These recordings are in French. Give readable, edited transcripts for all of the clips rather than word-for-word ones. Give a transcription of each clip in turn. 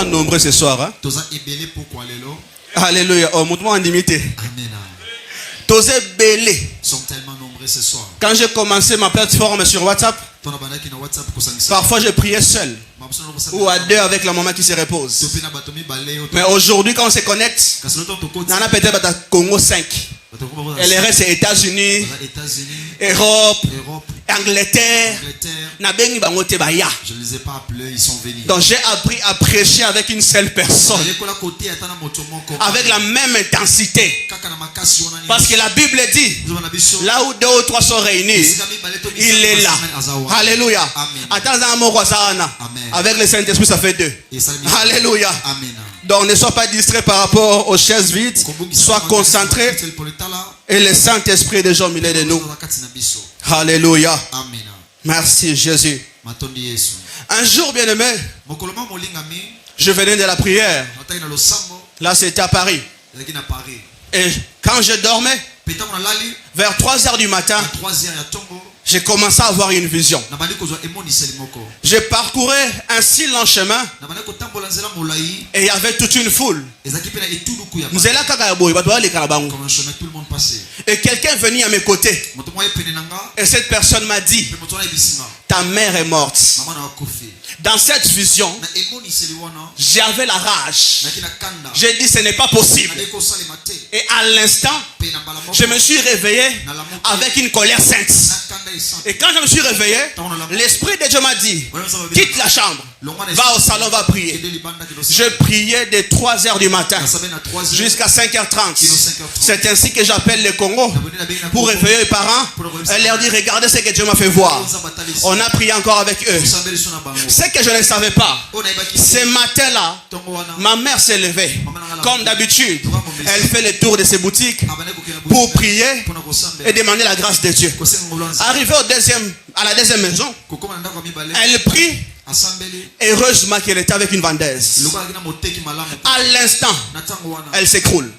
tellement nombreux ce soir. Hein? Alléluia. Oh, montre-moi en limité. Amen. Tosé belé. Ils sont tellement nombreux ce soir. Quand j'ai commencé ma plateforme sur WhatsApp, parfois je priais seul ou à deux avec la maman qui se repose. Mais aujourd'hui, quand on se connecte, on a peut-être Congo 5. Et le reste, c'est États-Unis, Europe, Angleterre. Je ne les ai pas appelés, ils sont venus. Donc j'ai appris à prêcher avec une seule personne, avec la même intensité. Parce que la Bible dit, là où 2 ou 3 sont réunis, il est là. Alléluia. Avec le Saint-Esprit, ça fait 2. Alléluia. Donc ne sois pas distrait par rapport aux chaises vides. Sois concentré. Et le Saint-Esprit est déjà au milieu de nous. Alléluia. Merci Jésus. Un jour, bien-aimé, je venais de la prière. Là, c'était à Paris. Et quand je dormais, vers 3 heures du matin, j'ai commencé à avoir une vision. Je parcourais un si long chemin et il y avait toute une foule. Et quelqu'un venait à mes côtés. Et cette personne m'a dit, ta mère est morte. Dans cette vision, j'avais la rage. J'ai dit, ce n'est pas possible. Et à l'instant, je me suis réveillé avec une colère sainte. Et quand je me suis réveillé, l'Esprit de Dieu m'a dit, quitte la chambre, va au salon, va prier. Je priais de 3 heures du matin jusqu'à 5h30. C'est ainsi que j'appelle le Congo pour réveiller les parents et leur dire, regardez ce que Dieu m'a fait voir. On a prié encore avec eux. Ce que je ne savais pas, ce matin-là, ma mère s'est levée. Comme d'habitude, elle fait le tour de ses boutiques pour prier et demander la grâce de Dieu. Arrivée à la deuxième maison, elle prie. Heureusement qu'elle était avec une vendeuse. À l'instant, elle s'écroule.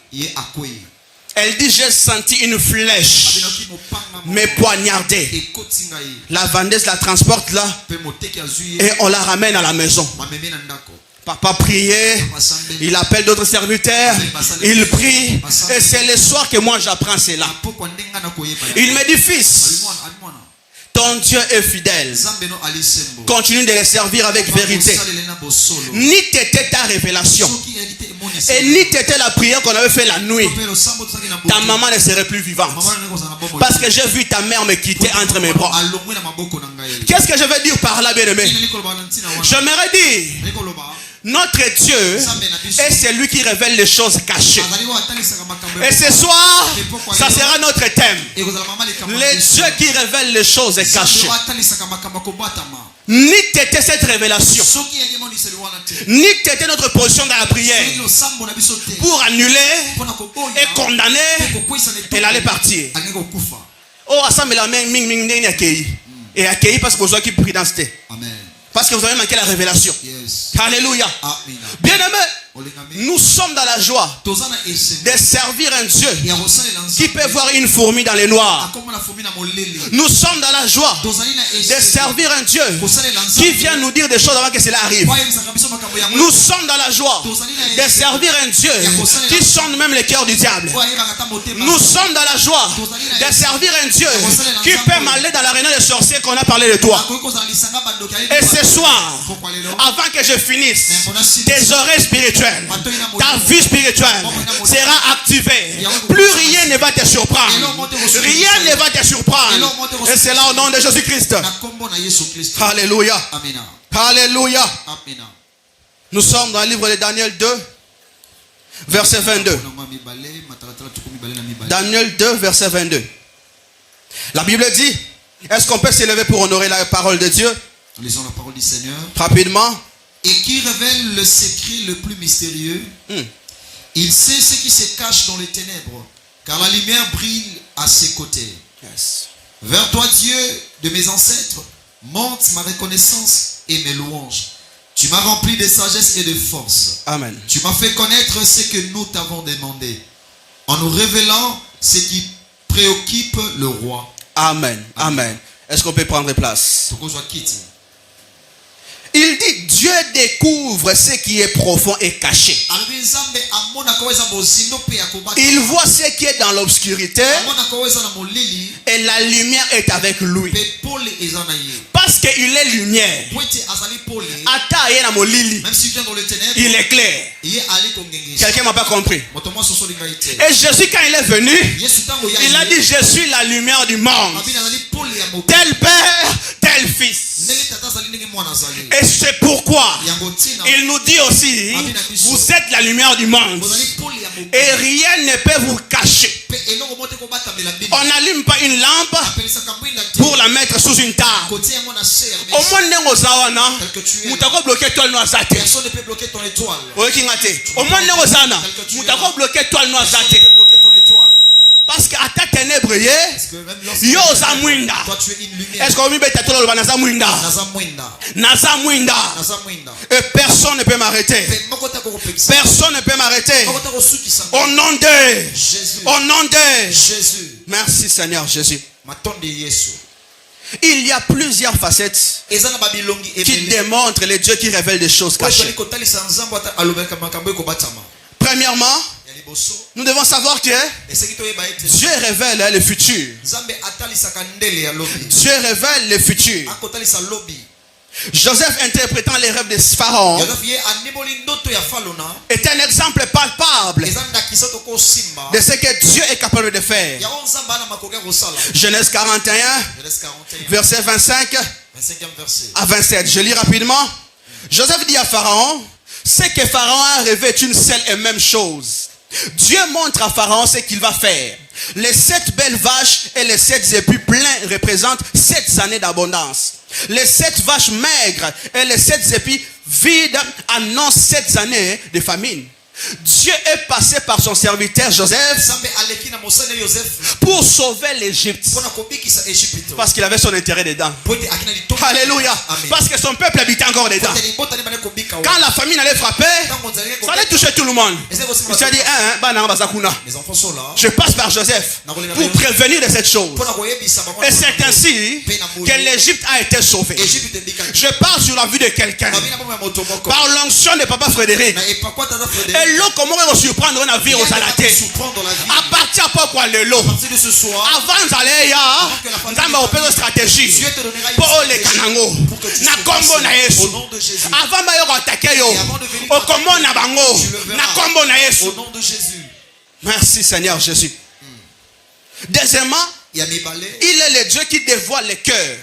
Elle dit, j'ai senti une flèche me poignarder. La vendeuse la transporte là et on la ramène à la maison. Papa priait, il appelle d'autres serviteurs, il prie, et c'est le soir que moi j'apprends cela. Il me dit, fils, ton Dieu est fidèle. Continue de le servir avec vérité. Ni t'était ta révélation, et ni t'était la prière qu'on avait fait la nuit, ta maman ne serait plus vivante. Parce que j'ai vu ta mère me quitter entre mes bras. Qu'est-ce que je veux dire par là, bien-aimé? J'aimerais dire, notre Dieu est celui qui révèle les choses cachées. Et ce soir, ça sera notre thème. Les dieux qui révèlent les choses cachées. Ni t'était cette révélation, ni t'était notre position dans la prière pour annuler et condamner, elle allait partir. Oh, assemble la main, ming ming n'est accueilli. Et accueilli parce que vous avez pris dans ce thé. Parce que vous avez manqué la révélation. Alléluia. Bien aimé, nous sommes dans la joie de servir un Dieu qui peut voir une fourmi dans les noirs. Nous sommes dans la joie de servir un Dieu qui vient nous dire des choses avant que cela arrive. Nous sommes dans la joie de servir un Dieu qui sonde même le cœur du diable. Nous sommes dans la joie de servir un Dieu qui peut m'aller dans la réunion des sorciers qu'on a parlé de toi. Et ce soir, avant que je finisse, tes oreilles spirituelles, ta vie spirituelle sera activée. Plus rien ne va te surprendre. Rien ne va te surprendre. Et c'est là au nom de Jésus-Christ. Alléluia. Alléluia. Nous sommes dans le livre de Daniel 2, verset 22. Daniel 2, verset 22. La Bible dit, est-ce qu'on peut s'élever pour honorer la parole de Dieu? Lisons la parole du Seigneur. Rapidement. Et qui révèle le secret le plus mystérieux. Il sait ce qui se cache dans les ténèbres, car la lumière brille à ses côtés. Vers toi, Dieu de mes ancêtres, monte ma reconnaissance et mes louanges. Tu m'as rempli de sagesse et de force. Amen. Tu m'as fait connaître ce que nous t'avons demandé, en nous révélant ce qui préoccupe le roi. Amen. Amen. Est-ce qu'on peut prendre place? Il dit, Dieu découvre ce qui est profond et caché. Il voit ce qui est dans l'obscurité et la lumière est avec lui. Parce qu'il est lumière. Il est clair. Quelqu'un m'a pas compris. Et Jésus, quand il est venu, il a dit: je suis la lumière du monde. Tel père, tel fils. Et c'est pourquoi il nous dit aussi: vous êtes la lumière du monde. Et rien ne peut vous cacher. On n'allume pas une lampe pour la mettre sous une table. Au moins, personne ne peut bloquer ton étoile. Au moins, bloquer toi le parce qu'à ta ténèbre, est-ce que et personne ne peut m'arrêter. Personne ne peut m'arrêter. Au nom de Jésus. Au nom de Jésus. Merci Seigneur Jésus. Il y a plusieurs facettes qui démontrent les dieux qui révèlent des choses cachées. Premièrement, nous devons savoir que Dieu révèle le futur. Dieu révèle le futur. Joseph, interprétant les rêves de Pharaon, est un exemple palpable de ce que Dieu est capable de faire. Genèse 41, verset 25 à 27. Je lis rapidement. Joseph dit à Pharaon: ce que Pharaon a rêvé est une seule et même chose. Dieu montre à Pharaon ce qu'il va faire. Les 7 belles vaches et les 7 épis pleins représentent 7 années d'abondance. Les 7 vaches maigres et les 7 épis vides annoncent 7 années de famine. Dieu est passé par son serviteur Joseph pour sauver l'Égypte. Parce qu'il avait son intérêt dedans. Alléluia. Parce que son peuple habitait encore dedans. Quand la famine allait frapper, ça allait toucher tout le monde. Il s'est dit: mes enfants sont là. je passe par Joseph pour prévenir de cette chose. Et c'est ainsi que l'Égypte a été sauvée. Je parle sur la vue de quelqu'un par l'onction de Papa Frédéric. Et l'eau, comment on va surprendre un navire aux alatés à partir de quoi le lot avant d'aller dans ma stratégie pour les canangos na combo na yesu avant de attaquer yo au combo na bango na combo na yesu. Merci Seigneur Jésus. Deuxièmement, il est le Dieu qui dévoile les cœurs.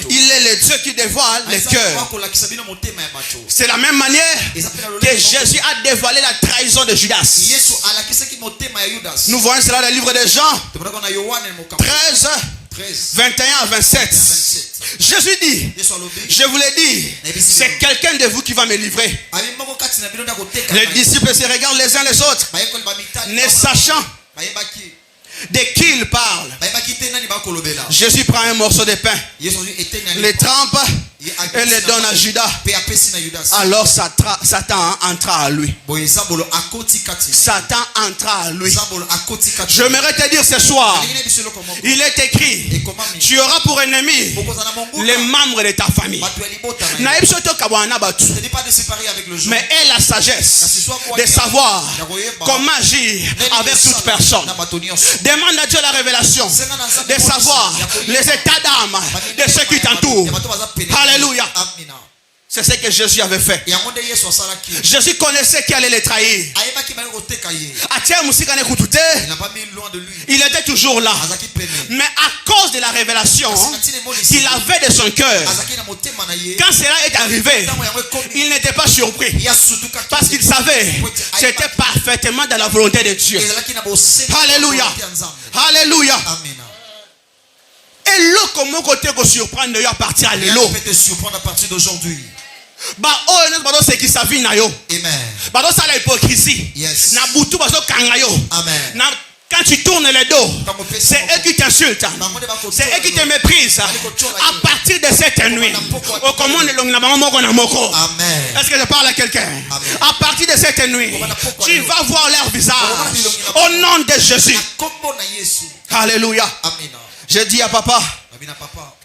Il est le Dieu qui dévoile les cœurs. C'est la même manière que Jésus a dévoilé la trahison de Judas. Nous voyons cela dans le livre de Jean 13, 21 à 27. Jésus dit: je vous l'ai dit, c'est quelqu'un de vous qui va me livrer. Les disciples se regardent les uns les autres, ne sachant de qui il parle. Jésus prend un morceau de pain, les trempe et le donne à Judas. Alors Satan entra à lui. Satan entra à lui. J'aimerais te dire ce soir, il est écrit: tu auras pour ennemi les membres de ta famille. Mais aie la sagesse de savoir comment agir avec toute personne. Demande à Dieu la révélation de savoir les états d'âme de ceux qui t'entourent. Alléluia. C'est ce que Jésus avait fait. Jésus connaissait qui allait les trahir. Il était toujours là. Mais à cause de la révélation qu'il avait de son cœur, quand cela est arrivé, il n'était pas surpris. Parce qu'il savait que c'était parfaitement dans la volonté de Dieu. Alléluia. Alléluia. Et l'eau, comment côté qu'on surprendre à partir à l'élo. peut te surprendre à partir d'aujourd'hui. C'est qui sa vie na yo. Amen. Ça la hypocrisie. Yes. Na butu baso kanga yo. Amen. Quand tu tournes le dos, c'est eux qui t'insultent. C'est eux qui te méprisent. À partir de cette nuit, est-ce que je parle à quelqu'un? À partir de cette nuit, tu vas voir leur visage. Au nom de Jésus. Alléluia. Je dis à papa,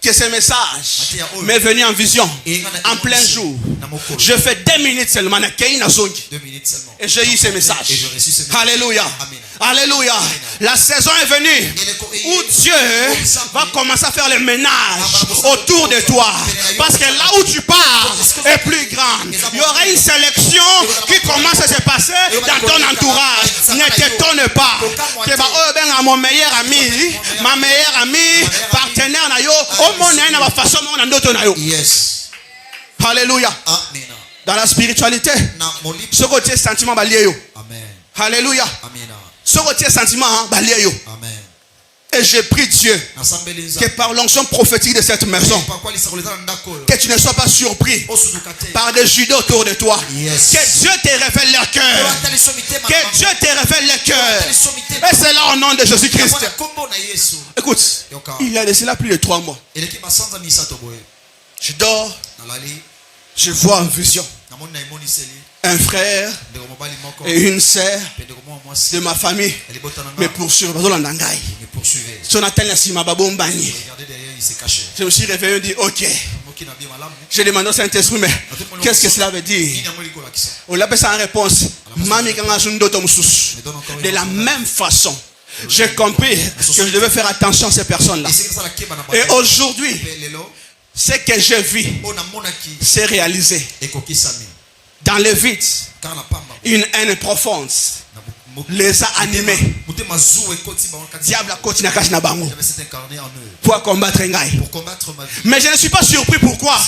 que ce message m'est venu en vision, en plein jour. Je fais 2 minutes seulement. 2 minutes seulement. Et j'ai eu ce message. Alléluia. Alléluia. La saison est venue où Dieu va commencer à faire le ménage autour de toi. Parce que là où tu pars est plus grand. Il y aura une sélection qui commence à se passer dans ton entourage. Ne t'étonne pas. Mon meilleur ami, ma meilleure amie, partenaire, yes. Alléluia. Dans la spiritualité, ce côté sentiment balié. Alléluia. Ce côté sentiment balié. Et je prie Dieu que par l'onction prophétique de cette maison, que tu ne sois pas surpris par des judas autour de toi. Yes. Que Dieu te révèle leur cœur. Que Dieu te révèle leur cœur. Et c'est là au nom de Jésus-Christ. Écoute, il y a de cela plus de 3 mois. Je dors, je vois en vision un frère et une sœur de ma famille me poursuivent. Je me suis réveillé et dit ok. J'ai demandé au Saint-Esprit, mais qu'est-ce que cela veut dire? On a fait en réponse. De la même façon, j'ai compris que je devais faire attention à ces personnes-là. Et aujourd'hui, ce que je vis, c'est réalisé. Dans le vide, une haine profonde les a animés. Diable a continué à cacher na bango pour combattre ngai. Mais je ne suis pas surpris. Pourquoi?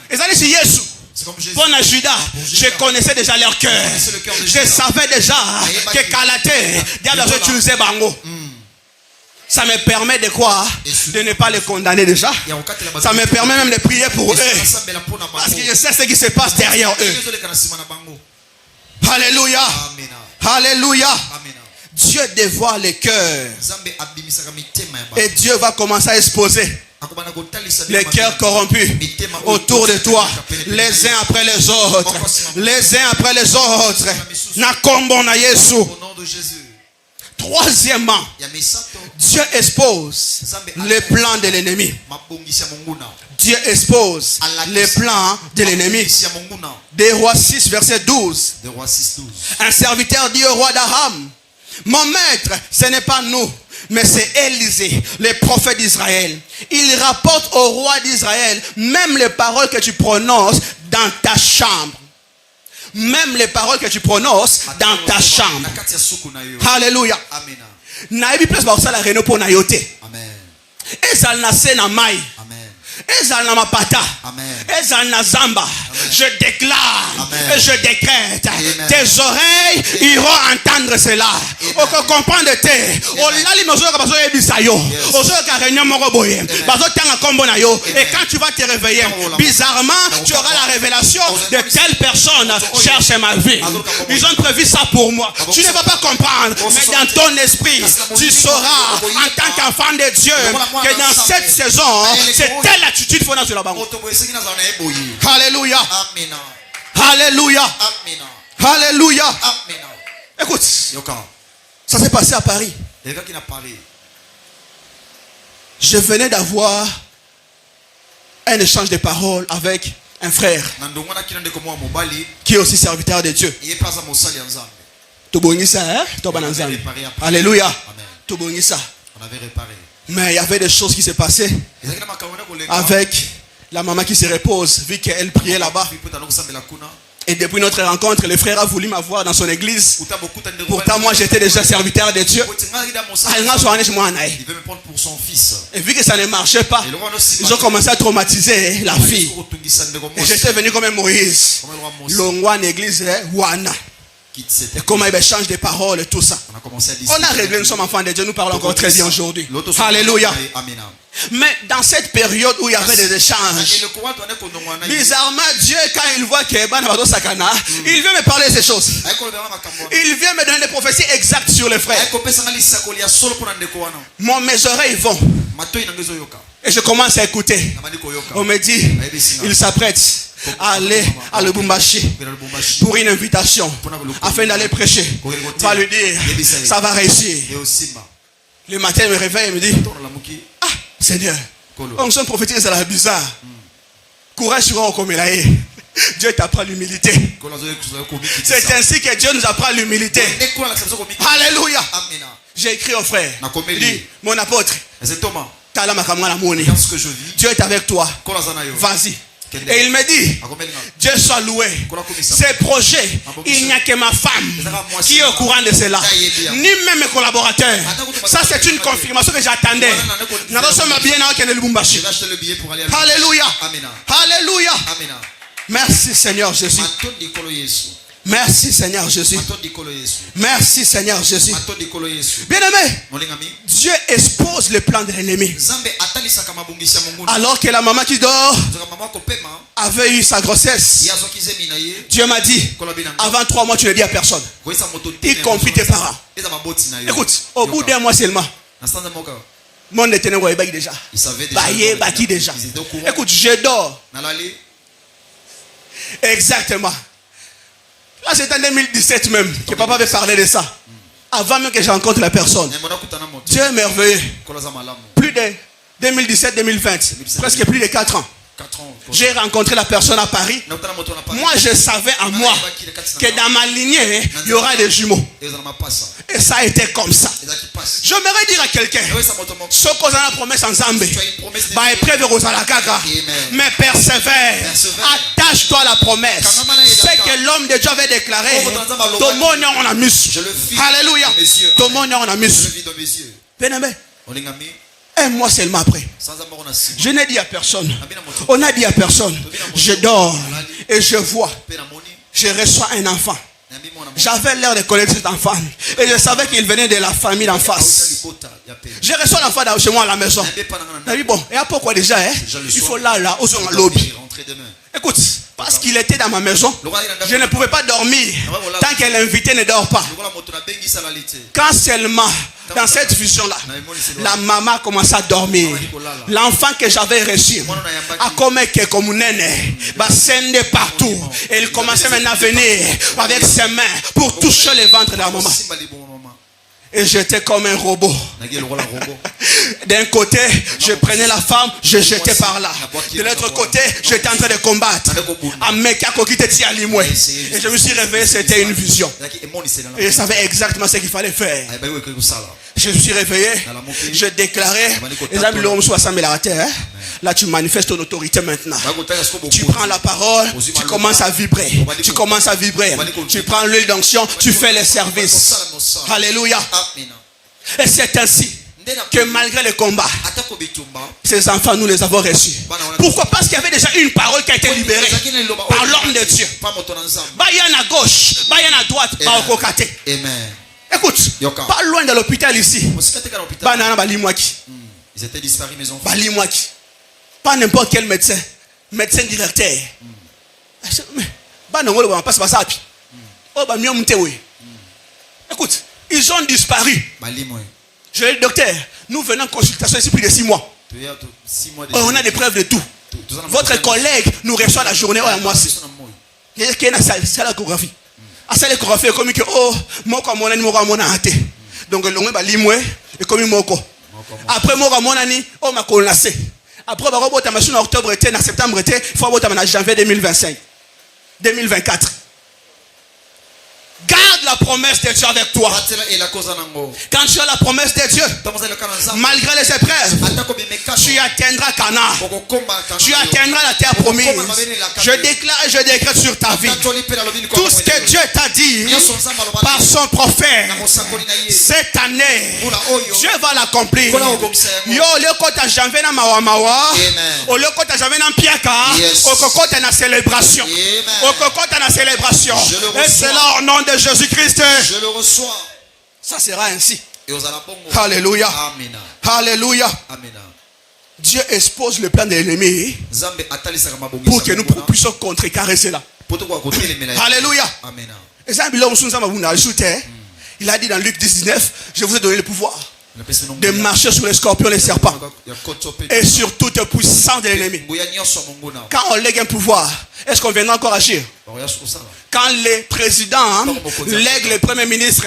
Et ça dit Jésus. Pour Judas, je connaissais déjà leur cœur. Je savais déjà que Calaté, diable a utilisé bango. Ça me permet de quoi? De ne pas les condamner déjà. Ça me permet même de prier pour eux. Parce que je sais ce qui se passe derrière eux. Alléluia. Alléluia. Dieu dévoile les cœurs. Et Dieu va commencer à exposer les cœurs corrompus autour de toi, les uns après les autres. Les uns après les autres. Nakombo na Yesu. Troisièmement, Dieu expose les plans de l'ennemi. Dieu expose les plans de l'ennemi. Des Rois 6, verset 12. Un serviteur dit au roi d'Aram, mon maître, ce n'est pas nous, mais c'est Élisée, le prophète d'Israël. Il rapporte au roi d'Israël même les paroles que tu prononces dans ta chambre. Même les paroles que tu prononces dans ta chambre. Alléluia. Naïbi plus ba la reno pour nayote. Amen. Ezal na se na mai. Amen. Ezal na mapata. Amen. Ezal na zamba. Amen. Je déclare. Amen. Et je décrète. Amen. Tes oreilles iront entendre cela. On comprendre te. On lali mozo ka bazo ebisayo. Ozo ka réunion moko boye. Bazo tanga kombo na yo. Et quand tu vas te réveiller, bizarrement, tu auras la révélation de telle personne cherche ma vie. Ils ont prévu ça pour moi. Tu ne vas pas comprendre, mais dans ton esprit, tu sauras en tant qu'enfant de Dieu que dans cette saison, c'est telle attitude qu'il faut dans la banque. Alléluia. Alléluia. Alléluia. Écoute, ça s'est passé à Paris. Je venais d'avoir un échange de paroles avec un frère qui est aussi serviteur de Dieu. Alléluia. On avait réparé. Mais il y avait des choses qui se passaient avec la maman qui se repose, vu qu'elle priait là-bas. Et depuis notre rencontre, le frère a voulu m'avoir dans son église. Pourtant, moi, j'étais déjà serviteur de Dieu. Il veut me prendre pour son fils. Et vu que ça ne marchait pas, ils ont commencé à traumatiser la fille. Et j'étais venu comme un Moïse. Longwa en église, Wana. Et comment il échange des paroles et tout ça. On a réglé, nous sommes enfants de Dieu, nous parlons encore très bien aujourd'hui. Alléluia. Mais dans cette période où il y avait des échanges, bizarrement, Dieu, quand il voit que il vient me parler de ces choses. Il vient me donner des prophéties exactes sur les frères. Mes oreilles vont. Et je commence à écouter. On me dit, il s'apprête à aller à Lubumbashi pour une invitation afin d'aller prêcher. Va lui dire, ça va réussir. Le matin, il me réveille et me dit, ah, Seigneur, On se prophétise à la bizarre. Courage sur comme il a. Dieu t'apprend l'humilité. C'est ainsi que Dieu nous apprend l'humilité. Alléluia. J'ai écrit au frère. Il dit, mon apôtre, Dieu est avec toi. Vas-y. Et il me dit, Dieu soit loué. Ces projets, il n'y a que ma femme qui est au courant de cela. Ni même mes collaborateurs. Ça, c'est une confirmation que j'attendais. Alléluia. Alléluia. Merci Seigneur Jésus. Merci Seigneur Jésus. Merci Seigneur Jésus. Bien-aimé, Dieu expose le plan de l'ennemi. Alors que la maman qui dort avait eu sa grossesse, Dieu m'a dit, avant 3 mois tu ne dis à personne, y compris tes parents. Écoute, au bout d'1 mois seulement, mon ténèbres est déjà. Déjà. Écoute, je dors. Exactement. Là, c'est en 2017 même que papa avait parlé de ça. Avant même que je rencontre la personne. Dieu est merveilleux. Plus de 2017-2020. Presque plus de 4 ans. J'ai rencontré la personne à Paris. Moi, je savais en moi que dans ma lignée, il y aura des jumeaux. Et ça a été comme ça. J'aimerais dire à quelqu'un, ce qu'on a la promesse en Zambie, mais persévère, attache-toi à la promesse. C'est que l'homme de Dieu avait déclaré, on a mis. Alléluia. On a mis. Bien-aimé. 1 mois seulement après, je n'ai dit à personne. On a dit à personne. Je dors et je vois. Je reçois un enfant. J'avais l'air de connaître cet enfant. Et je savais qu'il venait de la famille d'en face. Je reçois l'enfant chez moi à la maison. Je dit bon, et à pourquoi déjà il faut là, au son lobby. Écoute, parce qu'il était dans ma maison, je ne pouvais pas dormir tant que l'invité ne dort pas. Quand seulement, dans cette vision-là, la maman a commencé à dormir. L'enfant que j'avais reçu a comme un nene, scène partout. Et il commençait maintenant à venir avec ses mains pour toucher le ventre de la maman. Et j'étais comme un robot. D'un côté, je prenais la femme, je jetais par là. De l'autre côté, j'étais en train de combattre. Et je me suis réveillé, c'était une vision. Et je savais exactement ce qu'il fallait faire. Je me suis réveillé, je déclarais, là tu manifestes ton autorité maintenant. Tu prends la parole, tu commences à vibrer. Tu commences à vibrer. Tu prends l'huile d'onction, tu fais les services. Alléluia. Et c'est ainsi que malgré le combat, ces enfants, nous les avons reçus. Pourquoi? Parce qu'il y avait déjà une parole qui a été libérée par l'homme de Dieu. Bayan à gauche, bayan à droite, Amen. Écoute, pas loin de l'hôpital ici. Ils étaient disparus, mes enfants. Pas n'importe quel médecin. Médecin directeur. Écoute, ils ont disparu. Je dis, docteur, nous venons en consultation ici plus de 6 mois. On a des preuves de tout. Votre collègue nous reçoit la journée à moi. Il y a une salle d'échographie. À salle d'échographie, comme que moko mon ani moko mon ate. Donc le ba limwe et comme moko. Après moko mon ani o ma connaissé. Après ba robota machine en octobre était en septembre était, il faut robota en janvier 2025. 2024. Garde la promesse de Dieu avec toi. Quand tu as la promesse de Dieu, malgré les épreuves, tu atteindras Canaan. Tu atteindras la terre promise. Je déclare et je décrète sur ta vie tout ce que Dieu t'a dit par son prophète. Cette année, Dieu va l'accomplir. Yo le kota janvier na mawa o le kota janvier na piaka o kokota na célébration. O kokota na célébration. Et c'est là au nom de Jésus-Christ. Je le reçois. Ça sera ainsi. Alléluia. Amen. Alléluia. Amen. Dieu expose le plan de l'ennemi pour que nous puissions contrecarrer cela. Alléluia. Amen. Il a dit dans Luc 19, je vous ai donné le pouvoir de marcher sur les scorpions et les serpents et sur toute puissance de l'ennemi. Quand on lègue un pouvoir, est-ce qu'on viendra encore agir? Quand les présidents lèguent le premier ministre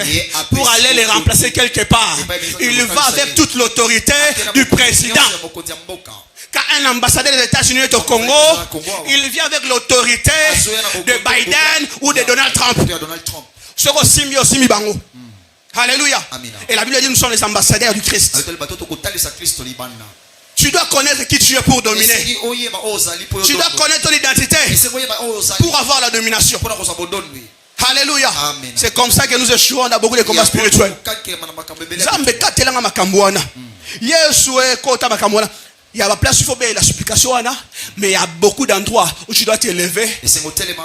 pour aller les remplacer quelque part, il va avec toute l'autorité du président. Quand un ambassadeur des États-Unis est au Congo, il vient avec l'autorité de Biden ou de Donald Trump. Alléluia. Et la Bible dit nous sommes les ambassadeurs du Christ. Tu dois connaître qui tu es pour dominer. Tu dois connaître ton identité pour avoir la domination. Alléluia. C'est comme ça que nous échouons dans beaucoup de combats spirituels. Il y a la place où il faut bien la supplication, mais il y a beaucoup d'endroits où tu dois t'élever.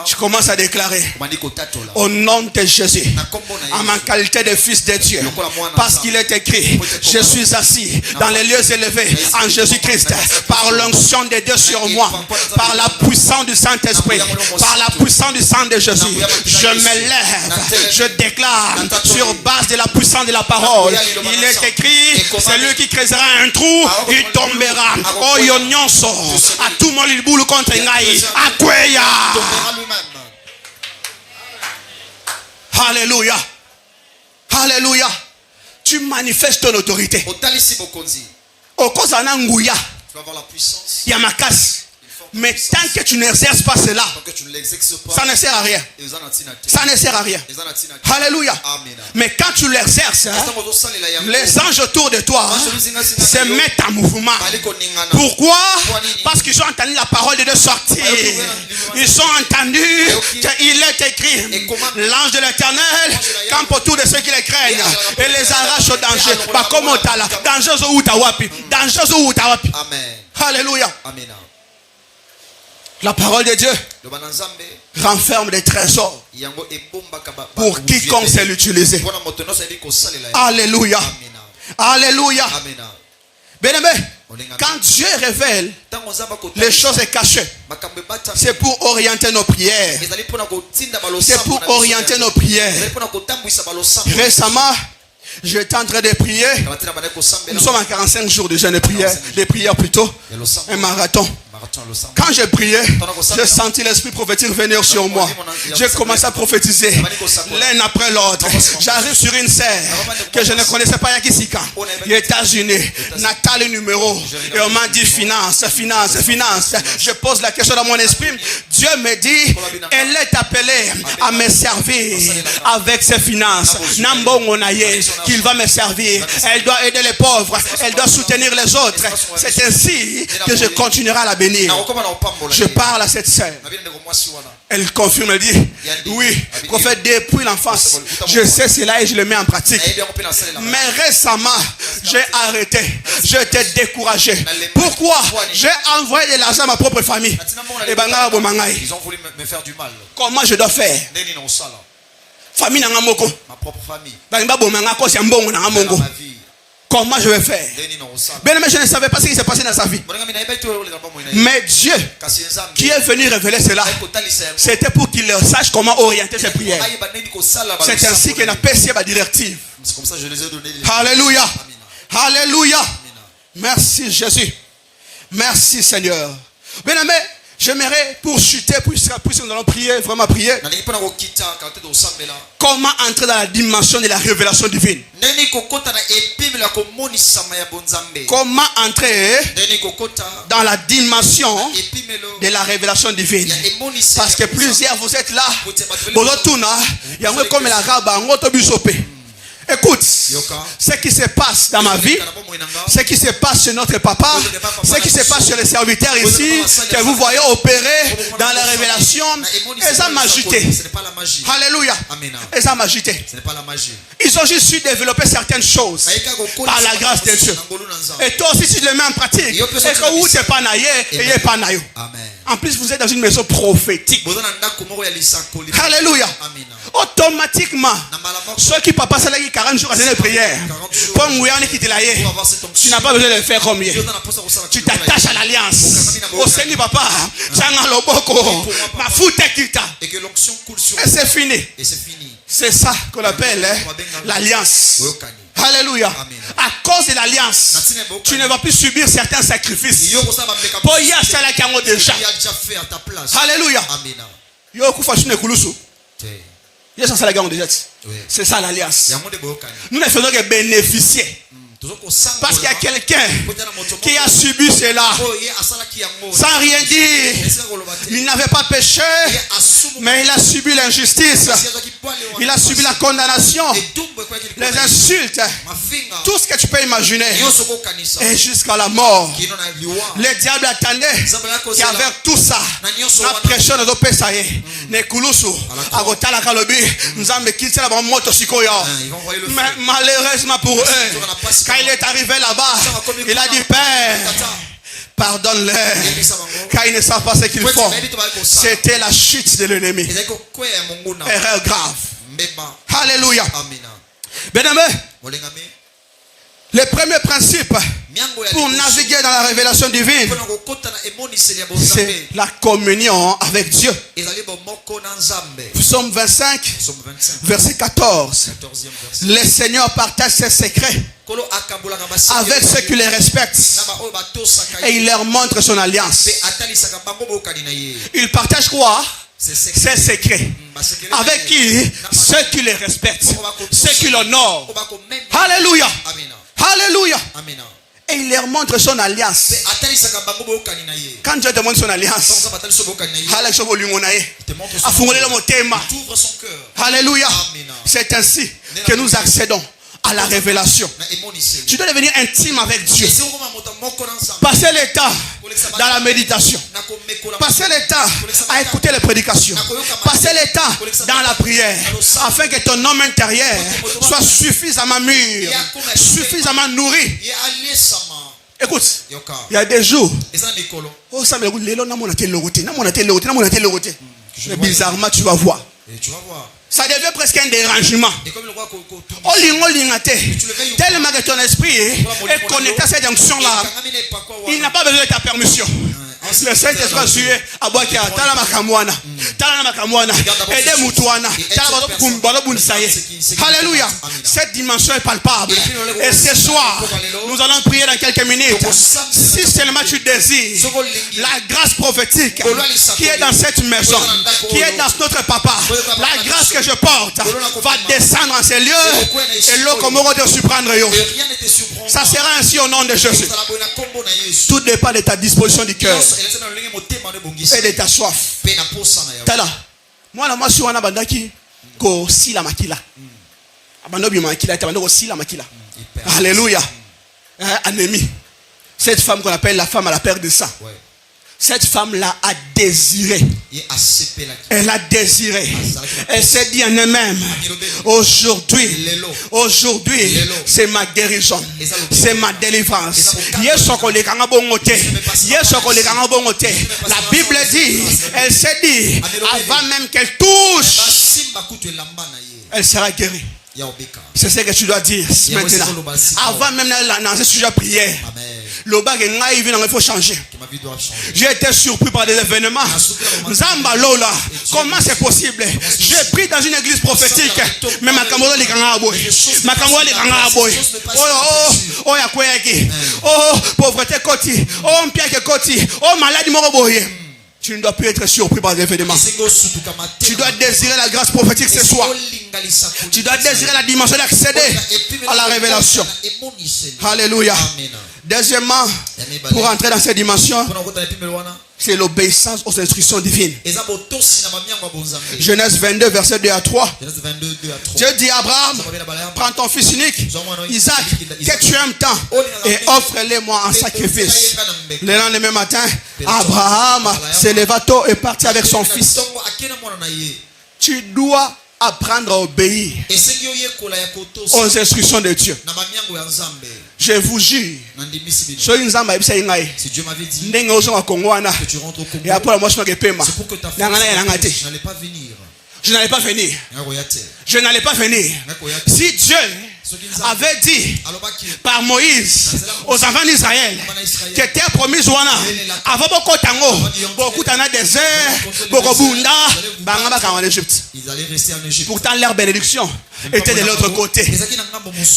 Tu commences à déclarer au nom de Jésus, en ma qualité de fils de Dieu, parce qu'il est écrit, je suis assis dans les lieux élevés en Jésus-Christ, par l'onction de Dieu sur moi, par la puissance du Saint-Esprit, par la puissance du sang de Jésus. Je me lève, je déclare sur base de la puissance de la parole. Il est écrit, celui qui creusera un trou, il tombera. Oh yonyonso, à tout le monde il boule contre Ngaï, à Kweya. Alléluia. Alléluia. Tu manifestes ton autorité. Au cause d'un angouya, il y a ma casse. Mais tant que tu n'exerces pas cela, ça ne sert à rien. Ça ne sert à rien. Alléluia. Mais quand tu l'exerces, les anges autour de toi se mettent en mouvement. Pourquoi? Parce qu'ils ont entendu la parole de Dieu sortir. Ils ont entendu qu'il est écrit, l'ange de l'Éternel campe autour de ceux qui les craignent et les arrache au danger. Alléluia. La parole de Dieu renferme des trésors pour quiconque sait l'utiliser. Alléluia. Alléluia. Bien-aimé, quand Dieu révèle les choses cachées, c'est pour orienter nos prières. C'est pour orienter nos prières. Récemment, j'étais en train de prier. Nous sommes en 45 jours de jeûne de prière plutôt. Un marathon. Quand j'ai prié, j'ai senti l'esprit prophétique venir sur moi. J'ai commencé à prophétiser l'un après l'autre. J'arrive sur une sœur que je ne connaissais pas ici, aux États-Unis. Nathalie numéro. Et on m'a dit finance. Je pose la question dans mon esprit. Dieu me dit, elle est appelée à me servir avec ses finances. Qu'il va me servir. Elle doit aider les pauvres. Elle doit soutenir les autres. C'est ainsi que je continuerai à la bénir. Je parle à cette sœur. Elle confirme, elle dit, oui, prophète, depuis l'enfance, je sais cela et je le mets en pratique. Mais récemment, j'ai arrêté. Je t'ai découragé. Pourquoi? J'ai envoyé de l'argent à ma propre famille. Ils ont voulu me faire du mal. Comment je dois faire? Famille n'a ma propre famille. Comment je vais faire? Bien, mais je ne savais pas ce qui s'est passé dans sa vie. Mais Dieu qui est venu révéler cela, c'était pour qu'il sache comment orienter ses prières. C'est ainsi qu'il a passé ma directive. Alléluia. Alléluia. Merci Jésus. Merci Seigneur. Bien aimé, j'aimerais pour chuter, puisque nous allons prier, vraiment prier. Comment entrer dans la dimension de la révélation divine? Comment entrer dans la dimension de la révélation divine? Parce que plusieurs vous êtes là. Comme la écoute, ce qui se passe dans ma vie, ce qui se passe chez notre papa, ce qui se passe chez les serviteurs ici, que vous voyez opérer dans la révélation, ils ont magité. Alléluia. Ils ont magité. Ils ont juste su développer certaines choses par la grâce de Dieu. Et toi aussi, tu le mets en pratique. Et que où tu n'es pas naïe, et il n'est pas naïe. En plus, vous êtes dans une maison prophétique. Alléluia. Automatiquement, ceux qui papa ça 40 jours à la prière, tu n'as pas besoin de le faire comme hier. Tu t'attaches à l'alliance. Au Seigneur papa, et c'est fini. C'est ça qu'on appelle l'alliance. Alléluia. À cause de l'alliance, tu ne vas plus subir certains sacrifices. Pour y acheter la camo déjà. Alléluia. C'est ça l'alliance. Nous ne faisons que bénéficier. Parce qu'il y a quelqu'un qui a subi cela sans rien dire. Il n'avait pas péché, mais il a subi l'injustice. Il a subi la condamnation, les insultes, tout ce que tu peux imaginer. Et jusqu'à la mort, le diable attendait qu'avec tout ça, la pression de nos péchés, mais malheureusement pour eux, quand il est arrivé là-bas, il a dit, Père, pardonne-les, car ils ne savent pas ce qu'ils font. C'était la chute de l'ennemi. Erreur grave. Alléluia. Bien-aimé, le premier principe pour naviguer dans la révélation divine, c'est la communion avec Dieu. Psaume 25, verset 14. Le Seigneur partage ses secrets avec ceux qui les respectent et il leur montre son alliance. Il partage quoi? Ses secrets. Avec qui? Ceux qui les respectent, ceux qui l'honorent. Alléluia. Alléluia. Et il leur montre son alliance. Quand Dieu te montre son alliance, alléluia. C'est ainsi que nous accédons à la révélation. Tu dois devenir intime avec Dieu. Passer le temps dans la méditation. Passer le temps à écouter les prédications. Passer le temps dans la prière. Afin que ton homme intérieur soit suffisamment mûr, suffisamment nourri. Écoute, il y a des jours. Mais bizarrement, tu vas voir. Ça devient presque un dérangement. Tellement que ton esprit est connecté à cette onction-là, il n'a pas besoin de ta permission. Le Saint-Esprit a sué à boire qui a tala makamwana, aidez Moutouana, alléluia. Cette dimension est palpable. Et ce soir, nous allons prier dans quelques minutes. Si seulement tu désires la grâce prophétique qui est dans cette maison, qui est dans notre papa, la grâce que je porte va descendre en ces lieux et l'eau comme on doit surprendre. Ça sera ainsi au nom de Jésus. Tout dépend de ta disposition du cœur et de ta soif. Tala, moi la suis wana bandaki ko sila makila. Abando bi makila, tabando ko sila makila. Alléluia. Anémie. Cette femme qu'on appelle la femme à la perte de sang. Cette femme-là a désiré. Elle a désiré. Elle s'est dit en elle-même, aujourd'hui, c'est ma guérison. C'est ma délivrance. La Bible dit, elle s'est dit, avant même qu'elle touche, elle sera guérie. C'est ce que tu dois dire maintenant. Avant même dans ce sujet prière. Il faut changer. J'ai été surpris par des événements. Zamba Lola, comment c'est possible? J'ai pris dans une église prophétique, mais ma camodo les gangaboy. Ma camodo les gangaboy. Oh, yakweki. Oh, pauvreté koti. Oh, mpiake koti. Oh, maladie moroboye. Tu ne dois plus être surpris par les événements. Tu dois désirer la grâce prophétique ce soir. Tu dois désirer la dimension d'accéder à la révélation. Alléluia. Deuxièmement, pour entrer dans cette dimension, c'est l'obéissance aux instructions divines. Genèse 22, verset 2 à 3. Dieu dit à Abraham, prends ton fils unique, Isaac, que tu aimes tant, et offre-le-moi en sacrifice. Le lendemain matin, Abraham se leva tôt et partit avec son fils. Tu dois apprendre à obéir aux instructions de Dieu. Je vous jure, si Dieu m'avait dit que je n'allais pas venir. Je n'allais pas venir. Si Dieu avait dit par Moïse aux enfants d'Israël que terre promise wana avant beaucoup tango beaucoup tana désert beaucoup bunda banga baka en Égypte. Ils allaient rester en Égypte. Pourtant leur bénédiction était de l'autre côté.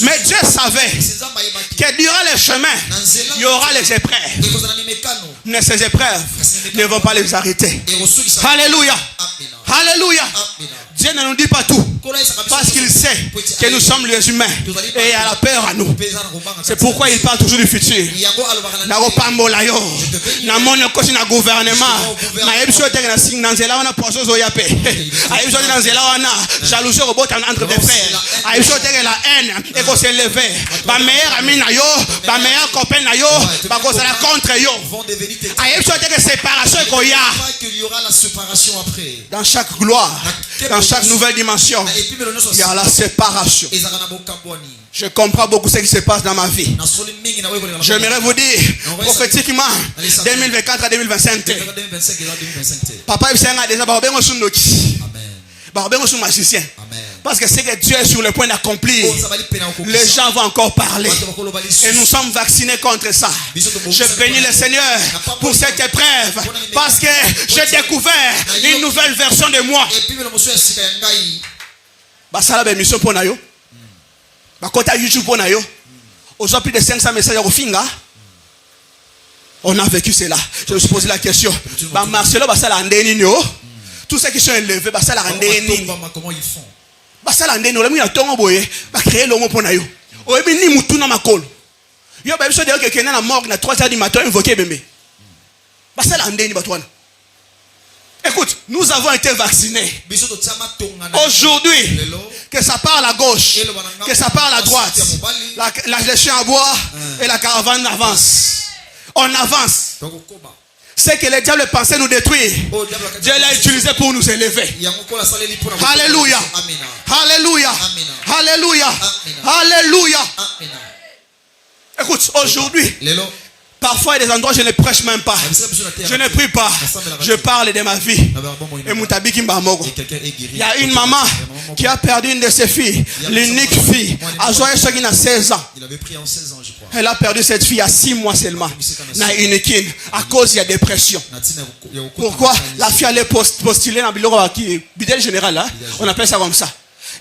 Mais Dieu savait que durant les chemins il y aura les épreuves. Mais ces épreuves ne vont pas les arrêter. Alléluia. Alléluia. Dieu ne nous dit pas tout parce qu'il sait que nous sommes les humains et il a la peur à nous. C'est pourquoi il parle toujours du futur. Na opambola yo na mono kosi na gouvernement na ebso te na sing na nzela wana poso zo yape ayebso te na nzela wana jalousie robota entre des frères ayebso te la haine et ko s'élever ba meilleur ami na yo ba meilleur copain na yo ba ko sala contre yo ayebso te que séparation ko ya qu'il y aura la séparation après. Dans chaque gloire, dans chaque nouvelle dimension, il y a la séparation. Je comprends beaucoup ce qui se passe dans ma vie. J'aimerais vous dire prophétiquement 2024 à 2025. Papa a déjà magicien. Parce que c'est que Dieu est sur le point d'accomplir. Les gens vont encore parler. Et nous sommes vaccinés contre ça. Je bénis le Seigneur pour cette épreuve. Parce que j'ai découvert une nouvelle version de moi. Basala be mission pour nayo. Bakota YouTube pour nayo. Aujourd'hui plus de 500 messages au finga. On a vécu cela. Je me suis posé la question. Ba Marcelo basala andeni nyo. Tous ceux qui sont élevés, basala andeni. Comment ils font? Basala andeni ole mu tongo boye, ba créer lomo pour nayo. Oyebi ni mutu na makolo. Yo ba biso de que quelqu'un na morgue na 3h du matin invoquer bembe. Basala andeni batwana. Écoute, nous avons été vaccinés. Aujourd'hui, que ça parle à gauche, que ça parle à droite, les chiens à bois et la caravane avance. On avance. C'est que le diable pensait nous détruire. Dieu l'a utilisé pour nous élever. Alléluia. Alléluia. Alléluia. Alléluia. Écoute, aujourd'hui, parfois, il y a des endroits où je ne prêche même pas. Je ne prie pas. Je parle de ma vie. Il y a une maman qui a perdu une de ses filles, l'unique fille. À 16 ans. Il avait pris en 16 ans, je crois. Elle a perdu cette fille à 6 mois seulement. À cause de la dépression. Pourquoi? La fille allait postuler dans le bidel général. Là. On appelle ça comme ça.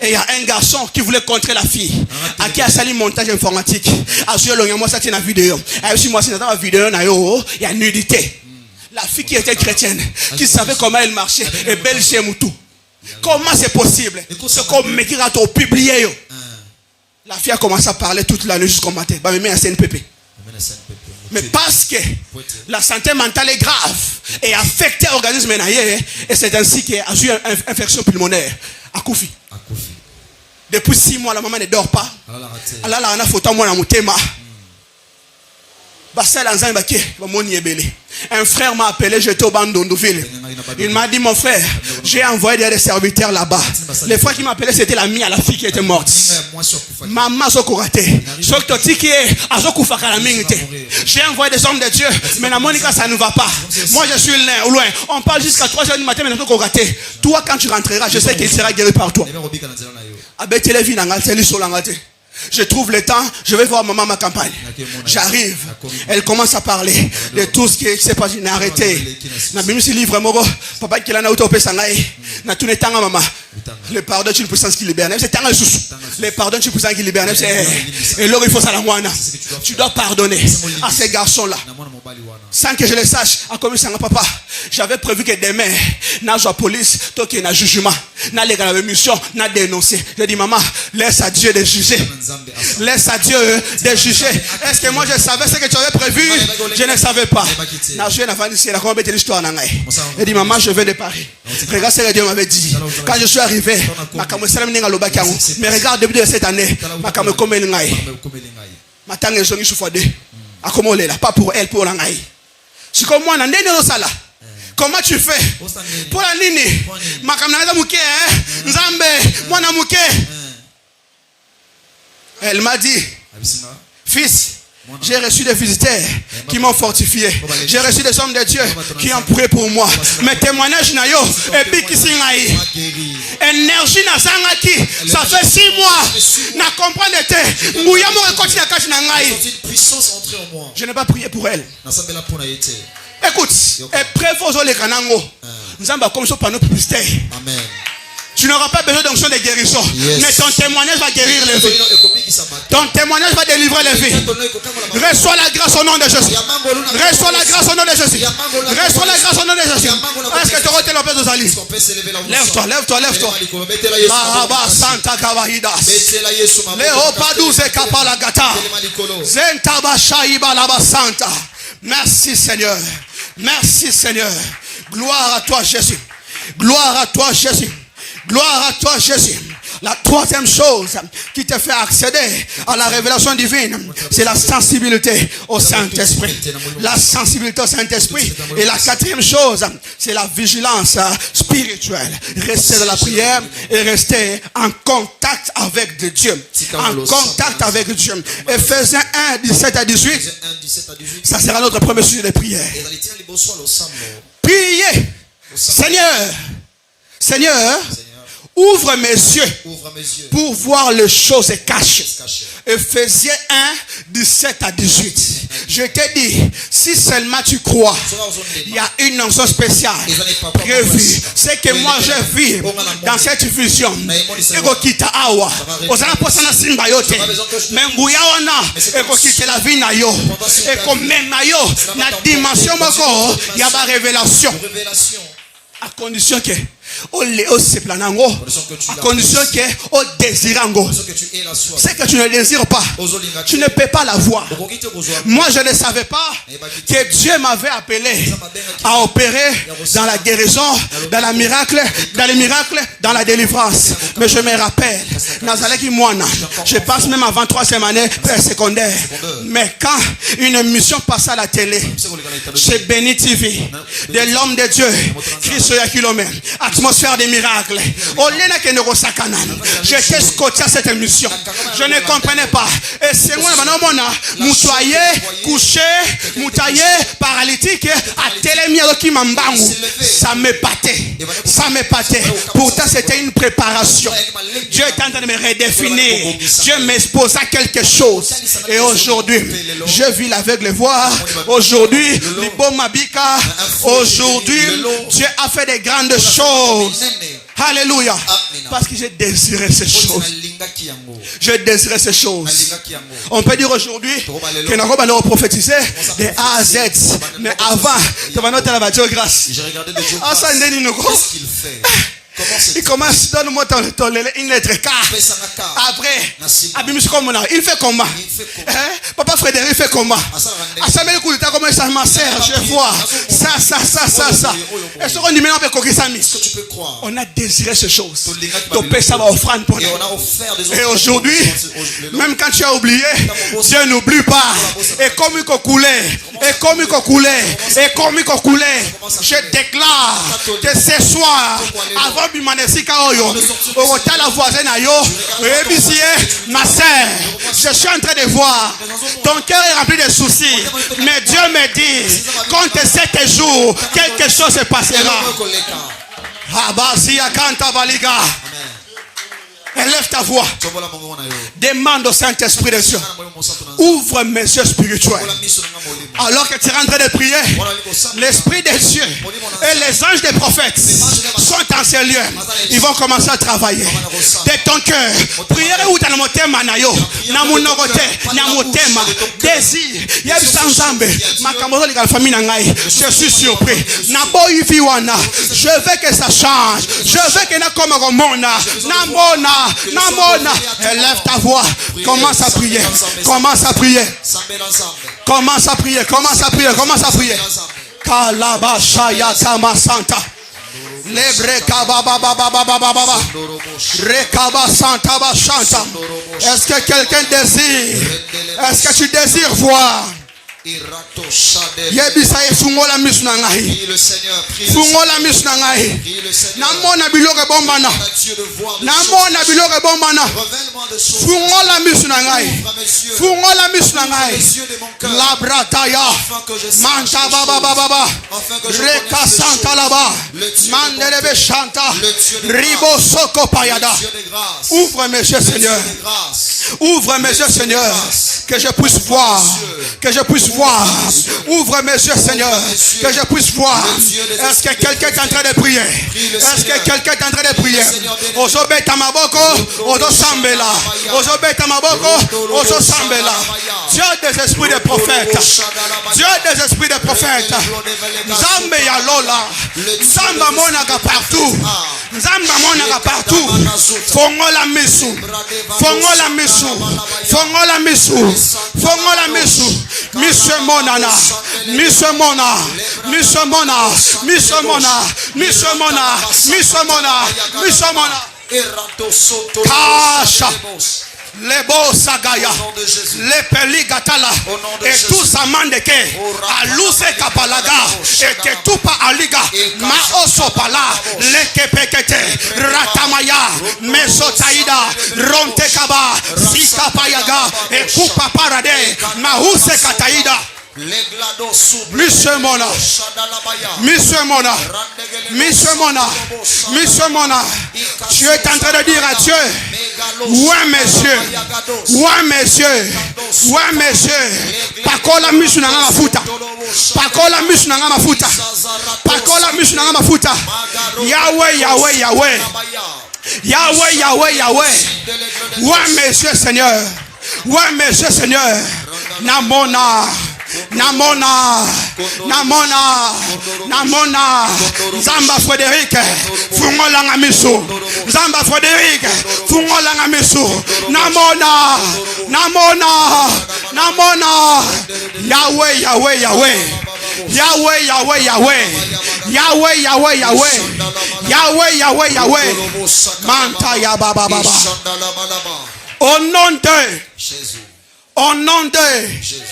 Et il y a un garçon qui voulait contrer la fille. À qui a sali montage informatique. À ce moment-là, moi, ça tient la vidéo. À ce moment-là, dans la vidéo, il y a nudité. La fille qui était chrétienne, qui savait comment elle marchait, est belle chez Moutou. Comment c'est possible? C'est comme me qui a publié. La fille a commencé à parler toute la nuit jusqu'au matin. Bah, mais à CNPP. Mais parce que la santé mentale est grave et affecte l'organisme, et c'est ainsi qu'elle a eu une infection pulmonaire. À Koufi. Depuis 6 mois, la maman ne dort pas. Elle a la photo moi dans mon thème. Un frère m'a appelé, j'étais au Bandondoville. Il m'a dit, mon frère, j'ai envoyé des serviteurs là-bas. Les fois qu'il m'a appelé, c'était la mie à la fille qui était morte. Maman sokorate. J'ai envoyé des hommes de Dieu, mais la Monica, ça ne va pas. Moi, je suis loin. On parle jusqu'à 3h du matin, mais toi, quand tu rentreras, je sais qu'il sera guéri par toi. Je trouve le temps, je vais voir maman à ma campagne. J'arrive, elle commence à parler de tout ce qui s'est passé. N'a arrêté. N'a même si livre moro, papa qui l'a na auto sangai. N'a tout le temps maman. Le pardon tu puissance qui libère. C'est tant sous. Le pardon tu puissance qui libère. Et là il faut ça la moine. Tu dois pardonner à ces garçons là. Sans que je le sache, à comme ça papa, j'avais prévu que demain, na la police, toi qui na jugement, na les gars la mission, na dénoncer. Je dis maman, laisse à Dieu de juger. Laisse à Dieu de juger. Est-ce que moi je savais ce que tu avais prévu? Je ne savais pas. Je dis maman, je vais de Paris. Regarde ce que Dieu m'avait dit. Quand je suis arrivé, mais regarde depuis cette année, pas pour elle, pour l'angaï. C'est comme moi, comment tu fais? Pour la nini, elle m'a dit, fils, J'ai reçu des visiteurs qui m'ont fortifié. J'ai reçu des hommes de Dieu qui ont prié pour moi. Mes témoignages na yo et puis qui singaï. Énergie na zangaki. Ça fait 6 mois. Na comprendre te. Mouya mo continue à cacher na ngai. Je n'ai pas prié pour elle. Écoute, et prévozo les kanango. Nous avons comme ça par nos publicités. Amen. Tu n'auras pas besoin d'onction de guérison. Yes. Mais ton témoignage va guérir les vies. Ton témoignage va délivrer les vies. Reçois la grâce au nom de Jésus. Reçois la grâce au nom de Jésus. Reçois la grâce au nom de Jésus. Est-ce que tu auras été l'opère de Zali? Lève-toi, lève-toi, lève-toi. Baraba Santa Kavahidas. Léo Padouze Kapalagata. Zentaba Shaiba Laba Santa. Merci Seigneur. Merci Seigneur. Gloire à toi Jésus. Gloire à toi Jésus. Gloire à toi Jésus. La troisième chose qui te fait accéder à la révélation divine, c'est la sensibilité au Saint-Esprit. La sensibilité au Saint-Esprit. Et la quatrième chose, c'est la vigilance spirituelle. Rester dans la prière et rester en contact avec Dieu. En contact avec Dieu. Ephésiens 1, 17 à 18. Ça sera notre premier sujet de prière. Priez. Seigneur, ouvre mes yeux pour voir les choses cachées. Ephésiens 1, 17 à 18. Je t'ai dit, si seulement tu crois, il y a une onction spéciale prévue. C'est que moi je vis dans cette vision. À condition que à condition que au désirango. C'est que tu ne désires pas. Tu ne peux pas la voir. Moi je ne savais pas que Dieu m'avait appelé à opérer dans la guérison, dans les miracles, dans la délivrance. Mais je me rappelle, je passe même avant 3e année secondaire. Mais quand une émission passe à la télé, chez Béni TV, de l'homme de Dieu, Christ Yakilome, atmosphère des miracles. J'étais scotché à cette émission. Je ne comprenais pas. Et c'est moi, moutaillé, couché, moutaillé, paralytique, à télémia qui m'embangue. Ça me battait. Ça me battait. Pourtant, c'était une préparation. Dieu est en train de me redéfinir. Dieu m'expose à quelque chose. Et aujourd'hui, je vis l'aveugle voir. Aujourd'hui, aujourd'hui, Dieu a fait des grandes choses. Alléluia. Parce que j'ai désiré ces choses. Je désirais ces choses. On peut dire aujourd'hui que nous avons prophétisé de A à Z. Mais avant, tu vas noter la grâce. J'ai regardé des jours. Qu'est-ce qu'il fait? Il commence, donne-moi une lettre K. Après, il fait comment? Papa Frédéric fait comment? Ma sœur, je vois. Ça. Et ce qu'on dit maintenant, on a désiré ces choses. Et aujourd'hui, même quand tu as oublié, Dieu n'oublie pas. Et comme il coulait, je déclare que ce soir, avant ma sœur, je suis en train de voir ton cœur est rempli de soucis, mais Dieu me dit compte 7 jours quelque chose se passera. Élève ta voix. Demande au Saint-Esprit de Dieu. Ouvre mes yeux spirituels. Alors que tu es en train de prier, l'Esprit de Dieu et les anges des prophètes sont en ces lieux. Ils vont commencer à travailler. De ton cœur. Prière où dans mon thème nayo. Na mon nogote, na mon thème. Désir. Y'a sans zambe. Ma camarade de la famille nangai. Je suis surpris. Na boy viwana. Je veux que ça change. Je veux que na comme au monde. Na mona. Namona, élève ta voix. Commence à prier. Commence à prier. Commence à prier. Commence à prier. Commence à prier. Kalabashaya Tamasanta. Lebre kabababababababa. Rekaba Santa Bashanta. Est-ce que quelqu'un désire? Est-ce que tu désires voir Yebisa efungola misu na ngai. Fungola misu na ngai. Namona biloko bombana. Namona biloko bombana. Fungola misu na ngai. Fungola misu na ngai. Labrataya. Manta baba baba. Reka santa laba. Manderebe chanta. Ribo soko payada. Ouvre mes yeux, Seigneur. Ouvre mes yeux, Seigneur. Que je puisse voir. Que je puisse voir. Ouvre mes yeux, Seigneur. Que je puisse voir. Est-ce que quelqu'un est en train de prier? Est-ce que quelqu'un est en train de prier? Ozobe tamaboko, ozo sambela. Ozobe tamaboko, ozo sambela. Dieu des esprits de prophètes. Dieu des esprits de prophètes. Zambe ya lola. Zamba monaga partout. Zamba monaga partout. Fongola misu. Fongola misu. Fongola misu. Fongola misu. Misu monana. Misu mona. Misu mona. Misu mona. Misu mona. Misu mona. Misu mona. Kasha. Les beaux sagaya, les peligatala, et tout ça mandeke, à l'ouse kapalaga, et que tout pas aliga, ma osopala, les kepekete, ratamaya, mesotaïda, rontekaba, sikapayaga, et kupa parade, ma use kataïda. Monsieur Mona, Monsieur Mona, Monsieur Mona, Monsieur Mona, tu es en train de dire à Dieu, ouais monsieur, ouais monsieur, ouais monsieur, pakola misu nanga mafuta, pakola misu nanga mafuta, pakola misu nanga mafuta, Yahweh, Yahweh, Yahweh, Yahweh, Yahweh, Yahweh, ouais monsieur Seigneur, ouais monsieur Seigneur, Namona. Namona, Namona, Namona, Zamba Frédéric, Fungola Ngamisu, Zamba Frédéric, Fungola Ngamisu, Namona, Namona, Namona, Yahweh, Yahweh, Yahweh, Yahweh, Yahweh, Yahweh, Yahweh, Yahweh, Yahweh, Yahweh, Yahweh, Yahweh, Manta Yababa Baba. Au nom de Jésus, au nom de Jésus.